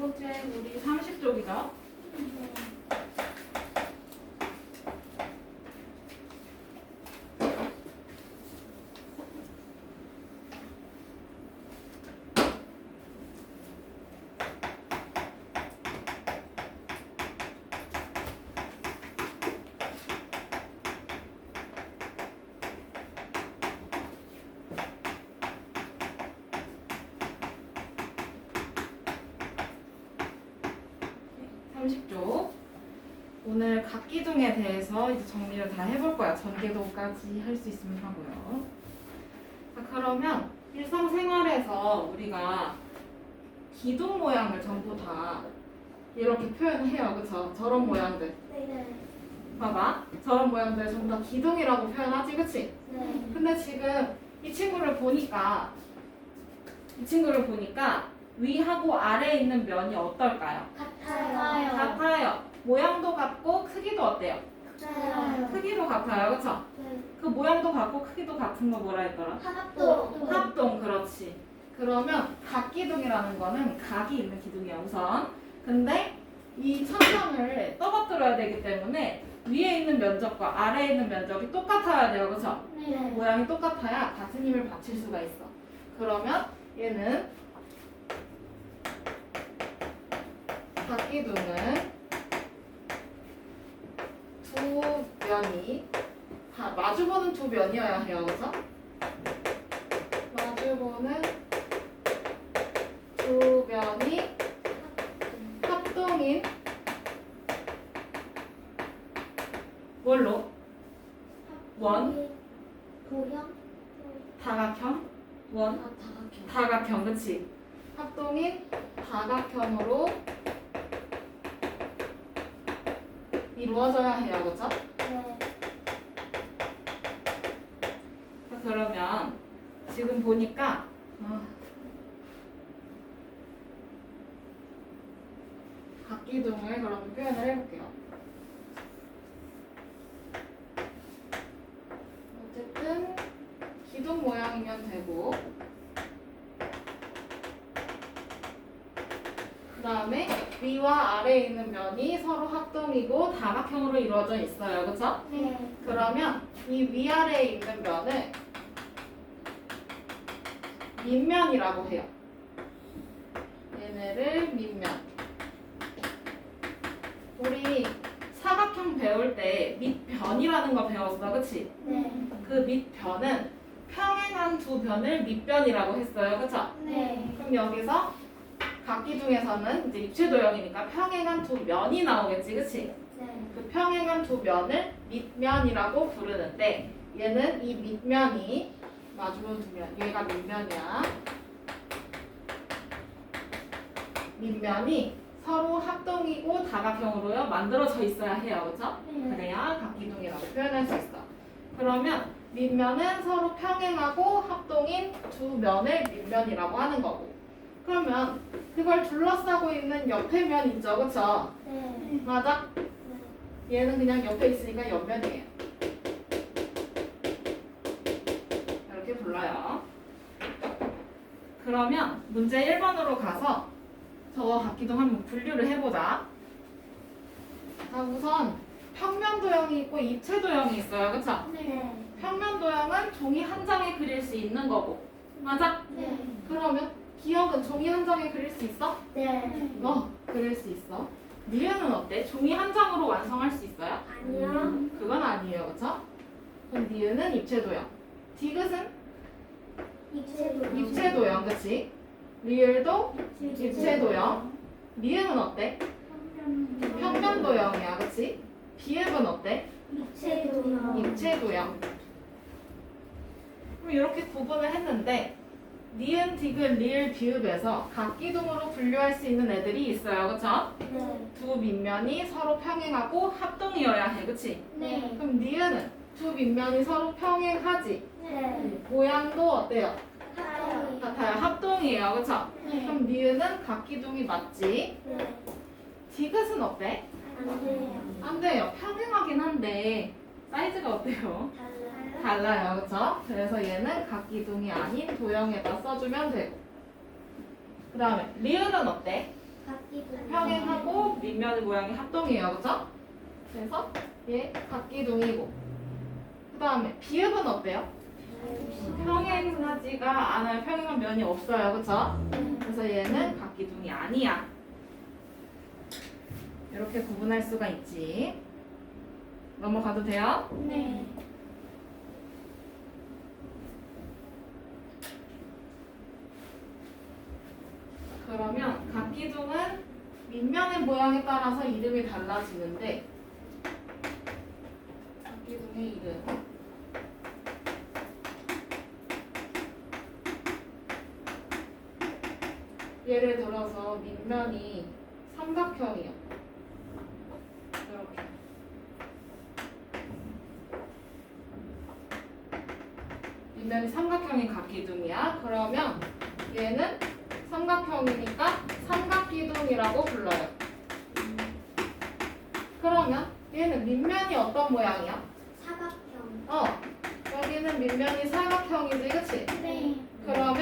소재 우리 30쪽이죠? 오늘 각기둥에 대해서 이제 정리를 다 해볼 거야. 전개도까지 할 수 있으면 하고요. 자, 그러면 일상생활에서 우리가 기둥 모양을 전부 다 이렇게 표현해요. 그쵸? 저런 모양들. 네. 봐봐. 저런 모양들 전부 다 기둥이라고 표현하지. 그치? 네. 근데 지금 이 친구를 보니까 위하고 아래에 있는 면이 어떨까요? 같아요. 같아요. 모양도 같고 크기도 어때요? 같아요. 크기도 같아요. 그쵸? 네. 그 모양도 같고 크기도 같은 거 뭐라 했더라? 합동. 합동. 그렇지. 그러면 각기둥이라는 거는 각이 있는 기둥이야 우선. 근데 이 천장을 떠받들어야 되기 때문에 위에 있는 면적과 아래에 있는 면적이 똑같아야 돼요. 그쵸? 네. 모양이 똑같아야 같은 힘을 받칠 수가 있어. 그러면 얘는 각기둥은 두 면이 다 마주보는 두 면이어야 해요. 그죠? 마주보는 두 면이 합동인 뭘로? 원? 도형? 다각형? 원? 다각형. 다각형. 그치? 합동인 다각형으로 이루어져야 해요. 그죠? 네. 그러면 지금 보니까 각기둥을 그러면 표현을 해볼게요. 어쨌든 기둥 모양이면 되고 그 다음에 위와 아래에 있는 면이 서로 합동이고 다각형으로 이루어져 있어요. 그쵸? 네. 그러면 이 위아래에 있는 면을 밑면이라고 해요. 얘네를 밑면. 우리 사각형 배울 때 밑변이라는 거 배웠어. 그치? 네. 그 밑변은 평행한 두 변을 밑변이라고 했어요. 그쵸? 네. 그럼 여기서 각기둥에서는 이제 입체도형이니까 평행한 두 면이 나오겠지. 그치? 네. 그 평행한 두 면을 밑면이라고 부르는데 얘는 이 밑면이 마주보는 두 면, 얘가 밑면이야. 밑면이 서로 합동이고 다각형으로요 만들어져 있어야 해요. 그쵸? 네. 그래야 각기둥이라고 표현할 수 있어. 그러면 밑면은 서로 평행하고 합동인 두 면을 밑면이라고 하는 거고. 그러면 그걸 둘러싸고 있는 옆에 면 있죠. 그쵸? 네. 맞아? 얘는 그냥 옆에 있으니까 옆면이에요. 이렇게 불러요. 그러면 문제 1번으로 가서 저거 각기둥 한번 분류를 해보자. 자, 우선 평면도형이 있고 입체도형이 있어요. 그쵸? 네. 평면도형은 종이 한 장에 그릴 수 있는 거고. 맞아? 네. 그러면 기억은 종이 한 장에 그릴 수 있어? 네. 그릴 수 있어. 니은은 어때? 종이 한 장으로 완성할 수 있어요? 아니요. 그건 아니에요. 그쵸? 그럼 니은은 입체도형. 디귿은 입체도형. 그치? 리을도 입체도형. 리음은 어때? 평면도형이야. 그치? 비읍은 어때? 입체도형. 입체도형. 그럼 이렇게 구분을 했는데 니은, 디귿, 리을, 비읍에서 각기둥으로 분류할 수 있는 애들이 있어요. 그쵸? 네. 두 밑면이 서로 평행하고 합동이어야 해. 그치? 네. 그럼 니은은 두 밑면이 서로 평행하지. 네. 모양도 어때요? 같아요. 같아요. 합동이에요. 그쵸? 네. 그럼 니은은 각기둥이 맞지? 네. 디귿은 어때? 안 돼요. 안 돼요. 평행하긴 한데 사이즈가 어때요? 달라요? 달라요. 그쵸? 그래서 얘는 각기둥이 아닌 도형에다 써주면 되고 그 다음에 리을은 어때? 평행하고 밑면의 모양이 합동이에요. 그죠? 그래서 얘 각기둥이고 그 다음에 비읍은 어때요? 평행하지가 않아요. 평행한 면이 없어요. 그쵸? 그래서 얘는 각기둥이 아니야. 이렇게 구분할 수가 있지. 넘어가도 돼요? 네. 그러면 각기둥은 밑면의 모양에 따라서 이름이 달라지는데 각기둥의 이름 예를 들어서 밑면이 삼각형이요. 이렇게. 밑면이 삼각형인 각기둥이야. 그러면 얘는 삼각형이니까 삼각기둥이라고 불러요. 그러면 얘는 밑면이 어떤 모양이야? 사각형. 여기는 밑면이 사각형이지, 그치? 네. 그러면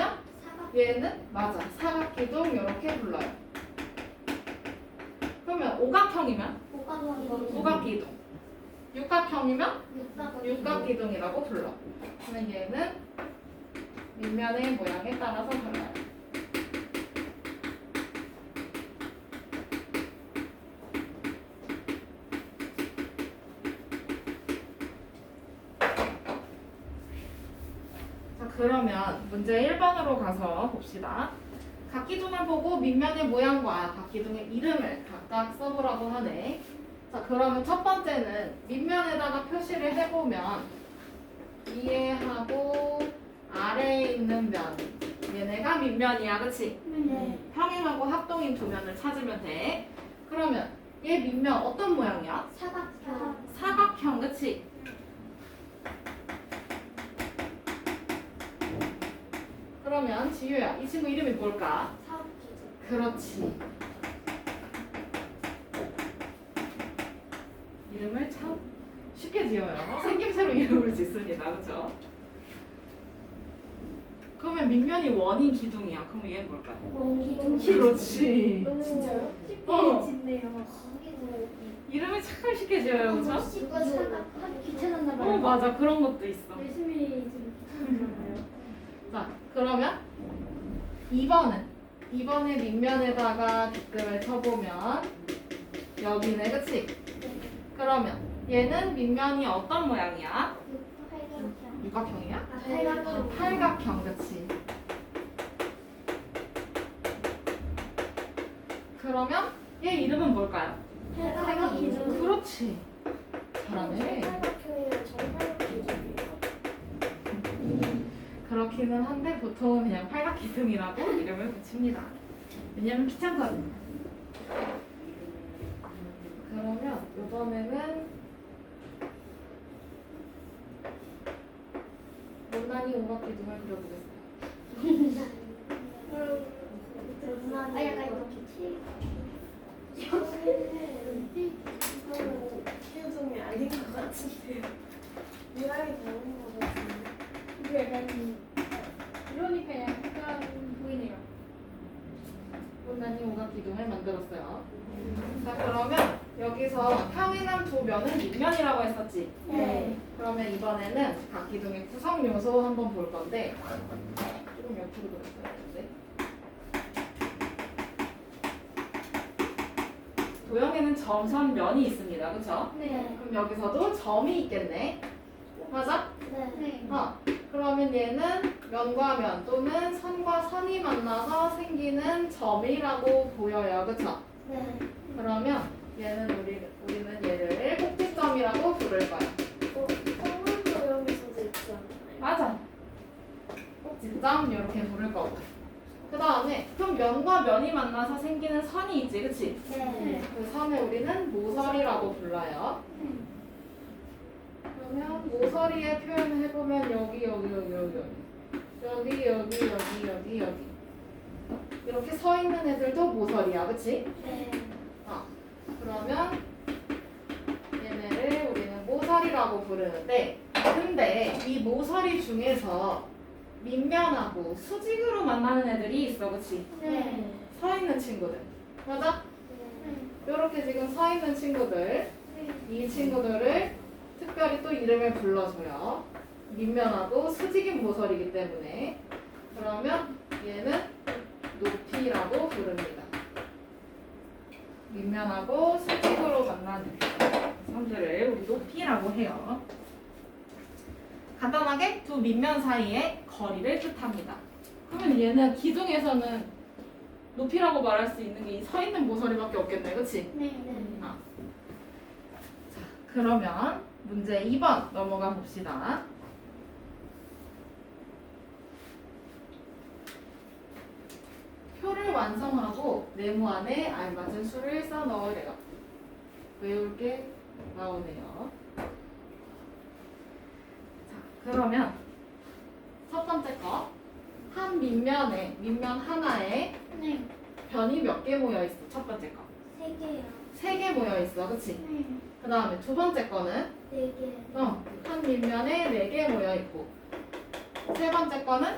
사각. 얘는 맞아, 사각기둥 이렇게 불러요. 그러면 오각형이면 오각형. 오각기둥, 육각형이면 육각. 육각기둥이라고 불러. 그러면 얘는 밑면의 모양에 따라서 달라요. 자, 그러면 문제 1번으로 가서 봅시다. 각기둥을 보고 밑면의 모양과 각기둥의 이름을 각각 써보라고 하네. 자, 그러면 첫 번째는 밑면에다가 표시를 해보면 위에하고 아래에 있는 면 얘네가 밑면이야, 그치? 네. 평행하고 합동인 두 면을 찾으면 돼. 그러면 얘 밑면 어떤 모양이야? 사각형. 사각형, 그치? 그러면 지유야, 이 친구 이름이 뭘까? 사각기둥. 그렇지. 이름을 참 쉽게 지어요. 생김새로 이름을 짓습니다. 그렇죠? 그러면 밑면이 원인 기둥이야. 그럼 얘는 뭘까요? 원기둥. 그렇지. 진짜요? 어. 짓네요. 이름을 참 쉽게 지어요. 그렇죠? 이거 사각 귀찮았나 봐요. 맞아. 그런 것도 있어. 열심히 좀 귀찮았나봐요. 자, 그러면 2번에 밑면에다가 뒷글을 쳐보면 여기네. 그치? 그러면 얘는 밑면이 어떤 모양이야? 팔각형. 육각형이야? 팔각형. 팔각형, 그치? 그러면 얘 이름은 뭘까요? 팔각기둥. 그렇지. 잘하네. 팔각형이면 정팔각기둥이에요. 그렇기는 한데 보통은 그냥 팔각기둥이라고 이름을 붙입니다. 왜냐면 귀찮거든요. 그러면 이번에는 못난이 오각기둥을 그려보겠습니다. 아 약간 이렇게 치. 키우종이 아닌 것 같은데요. 모양이 다른 것 같은데. 이거 약간 이러니까 약간 보이네요. 못난이 오각기둥을 만들었어요. 자, 그러면 여기서 평행한 두 면은 밑면이라고 했었지. 네. 그러면 이번에는 각기둥의 구성 요소 한번 볼 건데 조금 옆으로 그렸어야 되는데 도형에는 점선 면이 있습니다. 그렇죠? 네. 그럼 여기서도 점이 있겠네. 맞아? 네. 그러면 얘는 면과 면 또는 선과 선이 만나서 생기는 점이라고 보여요. 그렇죠? 네. 그러면 얘는 우리는 얘를 꼭지점이라고 부를 거야. 성분 도형에서도 있지 않나요? 맞아. 꼭지점 이렇게 부를 거고. 그 다음에 그럼 면과 면이 만나서 생기는 선이 있지, 그치? 네. 그 선을 우리는 모서리라고 불러요. 그러면 모서리의 표현을 해보면 여기 이렇게 서 있는 애들도 모서리야, 그치? 네. 그러면 얘네를 우리는 모서리라고 부르는데 근데 이 모서리 중에서 밑면하고 수직으로 만나는 애들이 있어, 그치? 네. 서 있는 친구들. 맞아? 이렇게 지금 서 있는 친구들, 이 친구들을 특별히 또 이름을 불러줘요. 밑면하고 수직인 모서리이기 때문에. 그러면 얘는 높이라고 부릅니다. 밑면하고 수직으로 만나는 선들을 우리 높이라고 해요. 간단하게 두 밑면 사이의 거리를 뜻합니다. 그러면 얘는 기둥에서는 높이라고 말할 수 있는 게 이 서 있는 모서리밖에 없겠네, 그치? 네. 자, 그러면 문제 2번 넘어가 봅시다. 표를 완성하고 네모 안에 알맞은 수를 써 넣으래요. 외울 게 나오네요. 자, 그러면 첫 번째 거. 한 밑면에, 밑면 하나에 네. 변이 몇 개 모여 있어? 첫 번째 거. 3개요. 3개 모여 있어, 그치? 네. 그 다음에 두 번째 거는 4개. 한 밑면에 4개 모여 있고, 세 번째 거는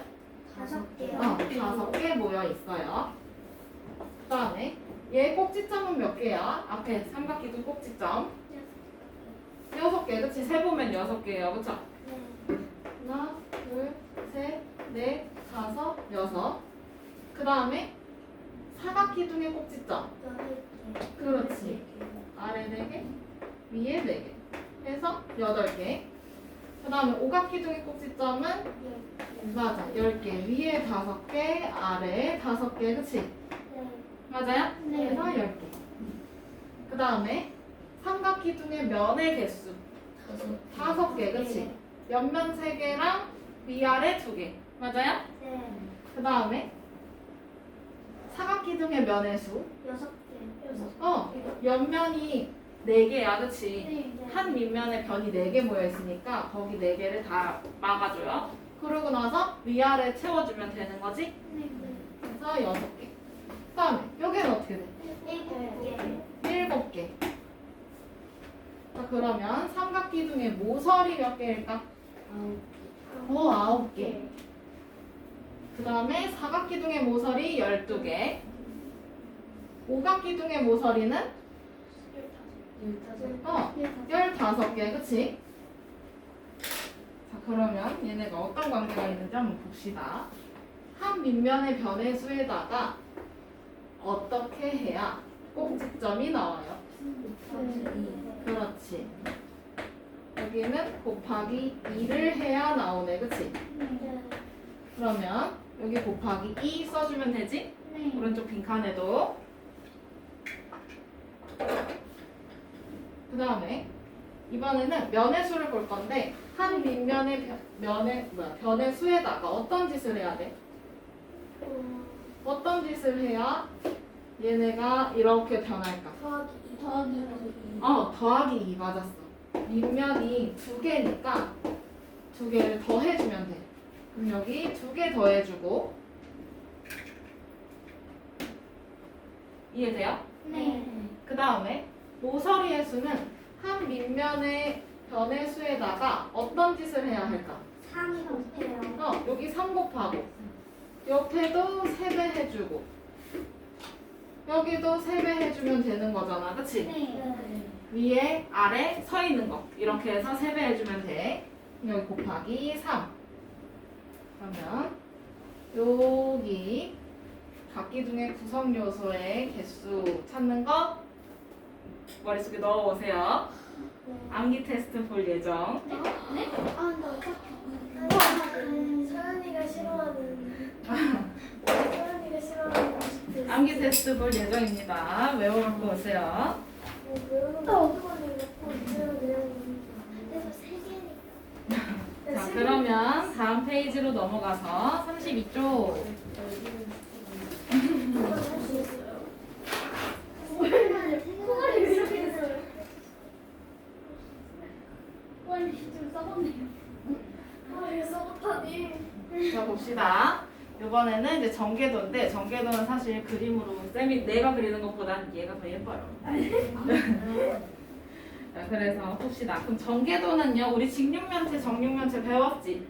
5개요. 5개 모여 있어요. 그 다음에 얘 꼭지점은 몇 개야? 앞에 삼각기둥 꼭지점 6개, 그치? 세보면 6개예요, 그쵸? 네. 하나, 둘, 셋, 넷, 다섯, 여섯. 그 다음에 사각기둥의 꼭지점 8개. 그렇지. 아래 4개, 위에 4개 해서 8개. 그 다음에 오각기둥의 꼭지점은 맞아, 10개. 위에 5개, 아래 5개, 그치? 네. 맞아요? 네. 그래서 10개. 그 다음에 삼각기둥의 면의 개수 5개, 그치? 옆면 3개랑 위아래 2개. 맞아요? 네. 그 다음에 사각기둥의 면의 수 6개. 옆면이 4개야, 그치? 네. 한 밑면에 변이 4개 모여 있으니까 거기 4개를 다 막아줘요. 그러고 나서 위아래 채워주면 되는 거지? 네. 그래서 6개. 그 다음에 여기는 어떻게 돼? 7개. 7개. 자, 그러면 삼각기둥의 모서리 몇 개일까? 9개. 그 다음에 사각기둥의 모서리 12개. 오각기둥의 모서리는 15개, 그치? 자, 그러면 얘네가 어떤 관계가 있는지 한번 봅시다. 한 밑면의 변의 수에다가 어떻게 해야 꼭지점이 나와요? 그렇지. 여기는 곱하기 2를 해야 나오네, 그치? 그러면 여기 곱하기 2 써주면 되지? 오른쪽 빈칸에도. 그 다음에 이번에는 면의 수를 볼 건데 한 밑면의 변의 수에다가 어떤 짓을 해야 돼? 어떤 짓을 해야 얘네가 이렇게 변할까? 더하기 2 맞았어. 밑면이 2개니까 2개를 더해주면 돼. 그럼 여기 2개 더해주고 이해돼요? 그 다음에 모서리의 수는 한 밑면의 변의 수에다가 어떤 짓을 해야 할까? 여기 3 곱하고 옆에도 3배 해주고 여기도 3배 해주면 되는 거잖아, 그치? 위에 아래 서 있는 거 이렇게 해서 3배 해주면 돼. 여기 곱하기 3. 그러면 여기 각기둥의 구성 요소의 개수 찾는 거 머릿속에 넣어오세요. 암기 테스트 볼 예정. 서연이가 싫어하는 서연이가 싫어하는 음식들. 암기 테스트 볼 예정입니다. 외워갖고 오세요. 자, 그러면 다음 페이지로 넘어가서 32쪽. 자, 봅시다. 이번에는 이제 전개도인데 전개도는 사실 그림으로 쌤이 내가 그리는 것보다는 얘가 더 예뻐요. 자, 그래서 봅시다. 그럼 전개도는요, 우리 직육면체, 정육면체 배웠지?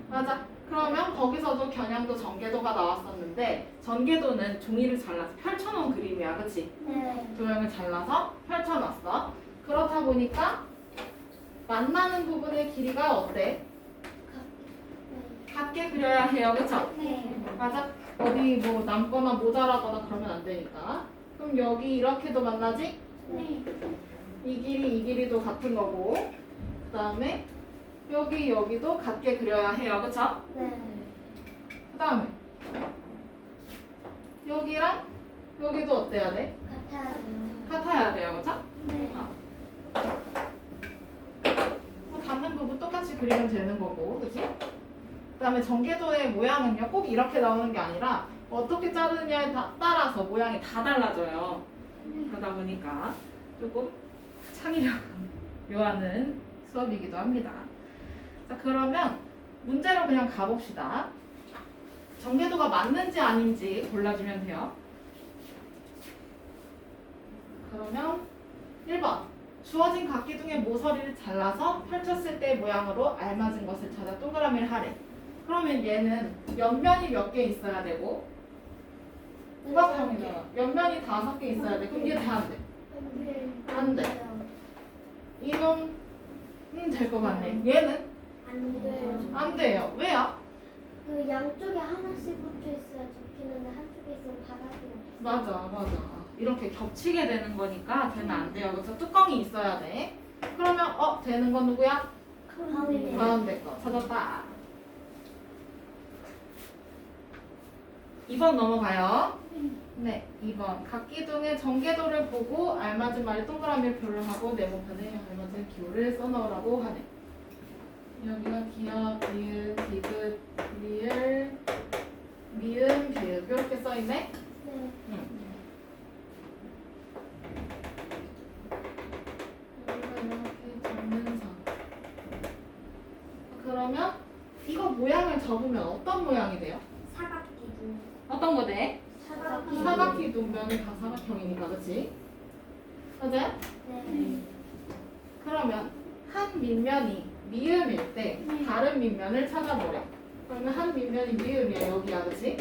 맞아. 그러면 거기서도 겨냥도 전개도가 나왔었는데 전개도는 종이를 잘라서 펼쳐놓은 그림이야, 그치? 네. 도형을 잘라서 펼쳐놨어. 그렇다 보니까 만나는 부분의 길이가 어때? 같게 그려야 해요, 그쵸? 네. 맞아? 어디 뭐 남거나 모자라거나 그러면 안 되니까. 그럼 여기 이렇게도 만나지? 네. 이 길이 이 길이도 같은 거고, 그 다음에 여기도 같게 그려야 해요, 그쵸? 네. 그 다음에 여기랑 여기도 어때야 돼? 같아요. 같아야 돼요, 그쵸? 네. 뭐 닿는 부분 똑같이 그리면 되는 거고, 그치? 그 다음에 전개도의 모양은요, 꼭 이렇게 나오는 게 아니라 어떻게 자르느냐에 따라서 모양이 다 달라져요. 그러다 보니까 조금 창의력 요하는 수업이기도 합니다. 자, 그러면 문제로 그냥 가봅시다. 전개도가 맞는지 아닌지 골라주면 돼요. 그러면 1번 주어진 각기둥의 모서리를 잘라서 펼쳤을 때의 모양으로 알맞은 것을 찾아 동그라미를 하래. 그러면 얘는 옆면이 몇 개 있어야 되고 우각형이잖아. 옆면이 5개 있어야 돼. 그럼 얘 다 안 돼. 안 돼. 이놈 될 것 같네. 얘는 안 돼요. 안 돼요. 왜요? 그 양쪽에 하나씩 붙어 있어야 접히는데 한쪽에 있으면 바닥이 맞아. 이렇게 겹치게 되는 거니까 되면 안 돼요. 그래서 뚜껑이 있어야 돼. 그러면 되는 건 누구야? 가운데. 가운데 거 찾았다. 2번 넘어가요. 네, 2번. 각기둥의 전개도를 보고 알맞은 말에 동그라미를 표를 하고 네모판에 알맞은 기호를 써넣으라고 하네. 여기가 기역, 니은, 디귿, 리을, 미음, 비읍 이렇게 써있네. 네. 여기가 이렇게 접는 선. 그러면 이거 모양을 접으면 어떤 모양이 돼요? 사각기둥. 어떤 거 돼? 사각기둥. 사각기둥 면이 다 사각형이니까, 그치? 맞아요? 네. 그러면 한 밑면이 미음일 때 다른 밑면을 찾아보래. 그러면 한 밑면이 미음이야, 여기야, 그치?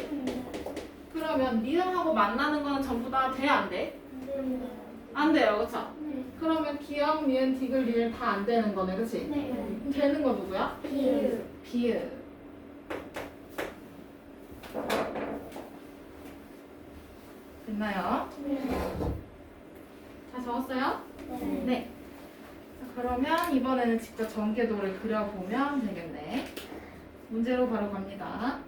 그러면 미음하고 만나는 거는 전부 다 돼, 안 돼? 네. 안 돼요, 그쵸? 네. 그러면 기역, 미음, 디귿, 리을 다 안 되는 거네, 그치? 네. 그럼 되는 거 누구야? 비읍. 비읍. 됐나요? 다 적었어요? 네. 네. 자, 그러면 이번에는 직접 전개도를 그려보면 되겠네. 문제로 바로 갑니다.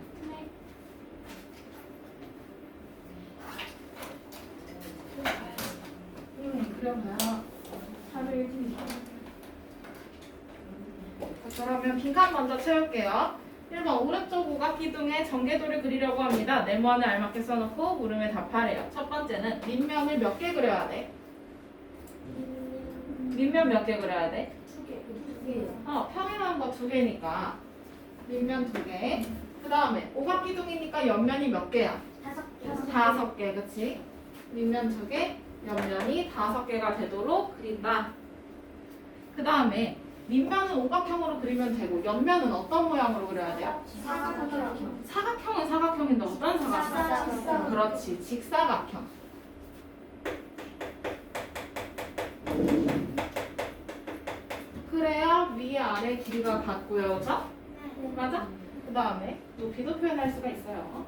그려봐요. 하루 일주일. 자, 그러면 빈칸 먼저 채울게요. 1번 오른쪽 오각기둥에 전개도를 그리려고 합니다. 네모안을 알맞게 써놓고 물음에 답하래요. 첫 번째는 밑면을 몇 개 그려야 돼? 밑면 몇 개 그려야 돼? 두 개. 평행한 거 2개니까 밑면 2개. 그 다음에 오각기둥이니까 옆면이 몇 개야? 5개. 5개, 그치? 밑면 2개, 옆면이 5개가 되도록 그린다. 그 다음에 밑면은 오각형으로 그리면 되고 옆면은 어떤 모양으로 그려야 돼요? 사각형. 사각형은 사각형인데 어떤 사각형? 직사각형. 그렇지, 직사각형. 그래야 위에 아래 길이가 같고요, 그죠? 맞아? 그 다음에 높이도 표현할 수가 있어요.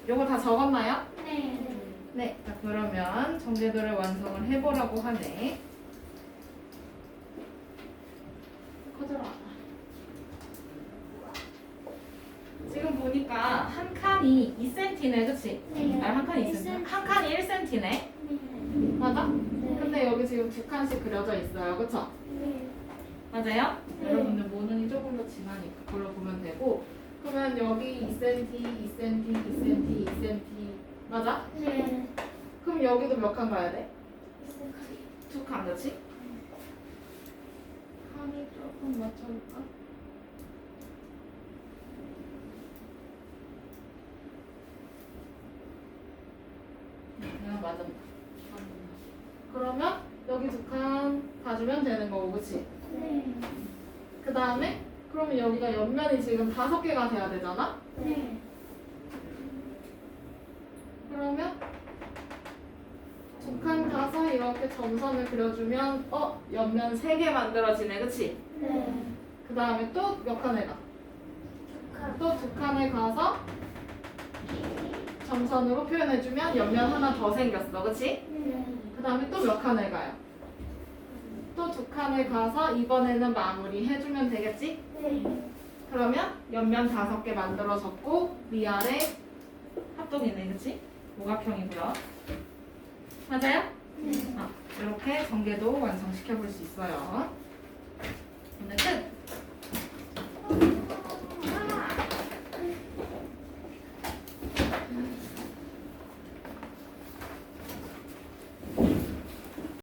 요거 다 적었나요? 네. 네. 자, 그러면 전개도를 완성을 해보라고 하네. 커져라. 지금 보니까 한 칸이 2cm네, 그치? 네. 아니, 한 칸이 2cm. 한 칸이 1cm네. 맞아? 근데 여기 지금 2칸씩 그려져 있어요, 그쵸? 네. 맞아요? 네. 여러분들 모눈이 조금 더 진하니까 그걸로 보면 되고, 그러면 여기 2cm, 2cm, 2cm, 2cm 맞아? 네. 그럼 여기도 몇 칸 가야 돼? 2칸, 그치? 칸이 조금 맞춰볼까? 그냥 맞았다. 그러면 여기 2칸 가주면 되는 거고, 그치? 네. 그 다음에 그러면 여기가 옆면이 지금 5개가 돼야 되잖아? 네. 그러면 두 칸 가서 이렇게 점선을 그려주면 옆면 3개 만들어지네, 그치? 네. 그 다음에 또 몇 칸을 가? 축하. 또 2칸을 가서 점선으로 표현해주면 옆면 하나 더 생겼어, 그치? 네. 그 다음에 또 몇 칸을 가요? 또 2칸을 가서 이번에는 마무리 해주면 되겠지? 네. 그러면 옆면 5개 만들어졌고 위아래 합동이네, 그치? 오각형이고요. 맞아요? 네. 이렇게 전개도 완성시켜 볼 수 있어요. 오늘 끝!